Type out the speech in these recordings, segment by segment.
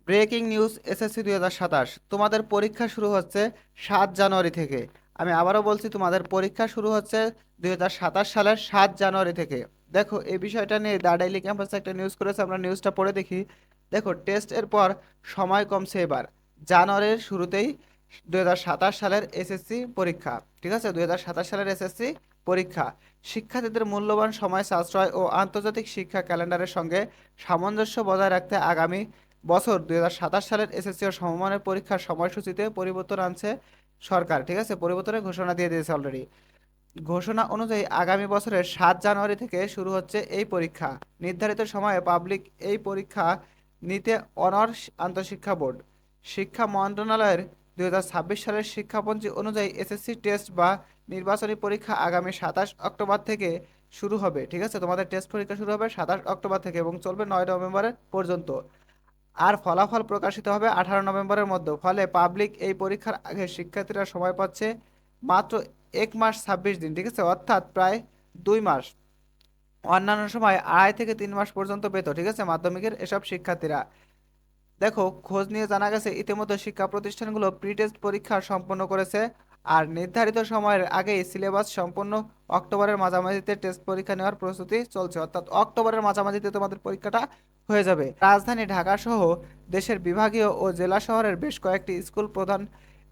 Breaking news SSC 2027 তোমাদের পরীক্ষা শুরু হচ্ছে 7 জানুয়ারি থেকে। আমি আবারও বলছি, তোমাদের পরীক্ষা শুরু হচ্ছে 2027 সালের 7 জানুয়ারি থেকে। দেখো, এই বিষয়টা নিয়ে দ্য ডেইলি ক্যাম্পাসে একটা নিউজ করেছে, আমরা নিউজটা পড়ে দেখি। দেখো, টেস্ট এর পর সময় কমছে এবার। জানুয়ারির শুরুতেই 2027 সালের এসএসসি পরীক্ষা। ঠিক আছে, 2027 সালের এসএসসি পরীক্ষা। শিক্ষার্থীদের মূল্যবান সময় সাশ্রয় ও আন্তর্জাতিক শিক্ষা ক্যালেন্ডারের সঙ্গে সামঞ্জস্য বজায় রাখতে আগামী বছর 2027 সালের এসএসসি ও সমমানের পরীক্ষার সময়সূচিতে পরিবর্তন আনছে সরকার। ঠিক আছে, পরিবর্তনের ঘোষণা দিয়ে দিয়েছে অলরেডি। ঘোষণা অনুযায়ী আগামী বছরের 7 জানুয়ারি থেকে শুরু হচ্ছে এই পরীক্ষা। নির্ধারিত সময়ে পাবলিক এই পরীক্ষা নিতে অনার্স আন্তঃশিক্ষা বোর্ড। শিক্ষা মন্ত্রণালয়ের 2026 সালের শিক্ষাপঞ্জি অনুযায়ী এসএসসি টেস্ট বা নির্বাচনী পরীক্ষা আগামী 27 অক্টোবর থেকে শুরু হবে। ঠিক আছে, তোমাদের টেস্ট পরীক্ষা শুরু হবে 27 অক্টোবর থেকে এবং চলবে 9 নভেম্বর পর্যন্ত। আর ফলাফল প্রকাশিত হবে 18 নভেম্বরের মধ্যে। ফলে পাবলিক এই পরীক্ষার আগে শিক্ষার্থীরা সময় পাচ্ছে মাত্র 1 মাস 26 দিন। ঠিক আছে, অর্থাৎ প্রায় 2 মাস। অন্যান্য সময় 2.5 থেকে 3 মাস পর্যন্ত পেত। ঠিক আছে, মাধ্যমিকের এসব শিক্ষার্থীরা। দেখো, খোঁজ নিয়ে জানা গেছে ইতিমধ্যে শিক্ষা প্রতিষ্ঠানগুলো প্রি টেস্ট পরীক্ষা সম্পন্ন করেছে। আর নির্ধারিত সময়ের আগেই সিলেবাস সম্পন্ন অক্টোবরের মাঝামাঝিতে টেস্ট পরীক্ষা নেওয়ার প্রস্তুতি চলছে। অর্থাৎ অক্টোবরের মাঝামাঝিতে তোমাদের পরীক্ষাটা হয়ে যাবে। রাজধানী ঢাকা সহ দেশের বিভাগীয় ও জেলা শহরের বেশ কয়েকটি স্কুল প্রধান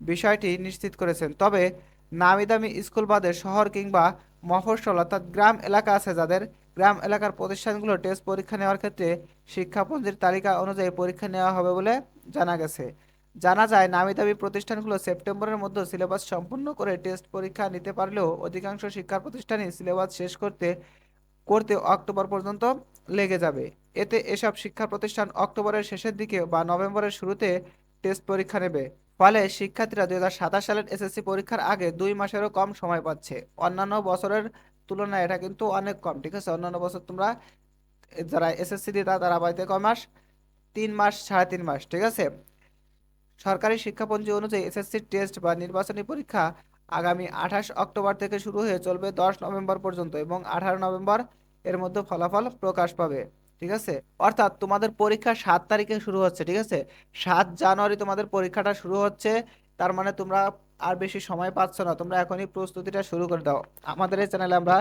বিষয়টি নিশ্চিত করেছেন। তবে নামি দামি স্কুল বাদে শহর কিংবা মফস্বল অর্থাৎ গ্রাম এলাকা আছে যাদের, গ্রাম এলাকার প্রতিষ্ঠানগুলো টেস্ট পরীক্ষা নেওয়ার ক্ষেত্রে শিক্ষাপঞ্জির তালিকা অনুযায়ী পরীক্ষা নেওয়া হবে বলে জানা গেছে। জানা যায় নামিদামি প্রতিষ্ঠানগুলো সেপ্টেম্বরের মধ্যে সিলেবাস সম্পূর্ণ করে টেস্ট পরীক্ষা নিতে পারলেও অধিকাংশ শিক্ষা প্রতিষ্ঠানই সিলেবাস শেষ করতে করতে অক্টোবর পর্যন্ত লেগে যাবে। এতে এসব শিক্ষা প্রতিষ্ঠান অক্টোবরের শেষের দিকে বা নভেম্বরের শুরুতে টেস্ট পরীক্ষা নেবে। ফলে শিক্ষার্থীরা 2027 সালের এসএসসি পরীক্ষার আগে 2 মাসেরও কম সময় পাচ্ছে। অন্যান্য বছরের তুলনায় এটা কিন্তু অনেক কম। ঠিক আছে, অন্যান্য বছর তোমরা যারা এসএসসি দিতা তারা পাইতে কয় মাস? 3 মাস, 3.5 মাস। ঠিক আছে, সরকারি শিক্ষাপঞ্জি অনুযায়ী এসএসসি টেস্ট বা নির্বাচনী পরীক্ষা আগামী 28 অক্টোবর থেকে শুরু হয়ে চলবে 10 নভেম্বর পর্যন্ত এবং 18 নভেম্বর এর মধ্যে ফলাফল প্রকাশ পাবে। ঠিক আছে, অর্থাৎ তোমাদের পরীক্ষা 7 তারিখে শুরু হচ্ছে। ঠিক আছে, 7 জানুয়ারি তোমাদের পরীক্ষাটা শুরু হচ্ছে। তার মানে তোমরা আর বেশি সময় পাচ্ছ না, তোমরা এখনই প্রস্তুতিটা শুরু করে দাও। আমাদের এই চ্যানেলে আমরা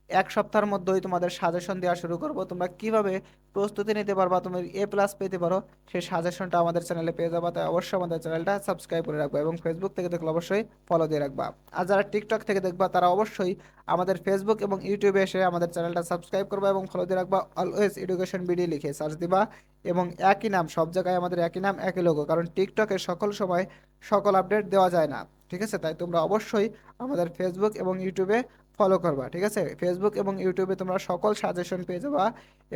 1 সপ্তাহের মধ্যেই তোমাদের সাজেশন দেওয়া শুরু করব। তোমরা কিভাবে প্রস্তুতি নিতে পারবা, তুমি A+ পেতে পারো, সেই সাজেশনটা আমাদের চ্যানেলে পেয়ে যাবা। তাই অবশ্যই আমাদের চ্যানেলটা সাবস্ক্রাইব করে রাখবা এবং ফেসবুক থেকে দেখলে অবশ্যই ফলো দিয়ে রাখবা। আর যারা টিকটক থেকে দেখবা তারা অবশ্যই আমাদের ফেসবুক এবং ইউটিউবে এসে আমাদের চ্যানেলটা সাবস্ক্রাইব করবা এবং ফলো দিয়ে রাখবা। অলওয়েজ এডুকেশন বিডি লিখে সার্চ দিবা এবং একই নাম, সব জায়গায় আমাদের একই নাম একই লোগো, কারণ টিকটকে সকল সময় সকল আপডেট দেওয়া যায় না। ঠিক আছে, তাই তোমরা অবশ্যই আমাদের ফেসবুক এবং ইউটিউবে ফলো করবা। ঠিক আছে, ফেসবুক এবং ইউটিউবে তোমরা সকল সাজেশন পেয়ে যাবা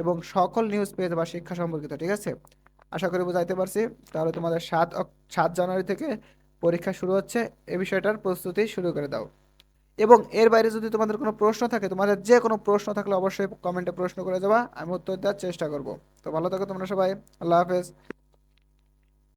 এবং সকল নিউজ পেয়ে যাবা শিক্ষা সম্পর্কিত। ঠিক আছে, আশা করি বুঝাইতে পারছি। তাহলে তোমাদের 7 জানুয়ারি থেকে পরীক্ষা শুরু হচ্ছে, এ বিষয়টার প্রস্তুতি শুরু করে দাও। এবং এর বাইরে যদি তোমাদের কোনো প্রশ্ন থাকে, তোমাদের যে কোনো প্রশ্ন থাকলে অবশ্যই কমেন্টে প্রশ্ন করে যাবা, আমি উত্তর দেওয়ার চেষ্টা করব। তো ভালো থাকো তোমরা সবাই, আল্লাহ হাফেজ।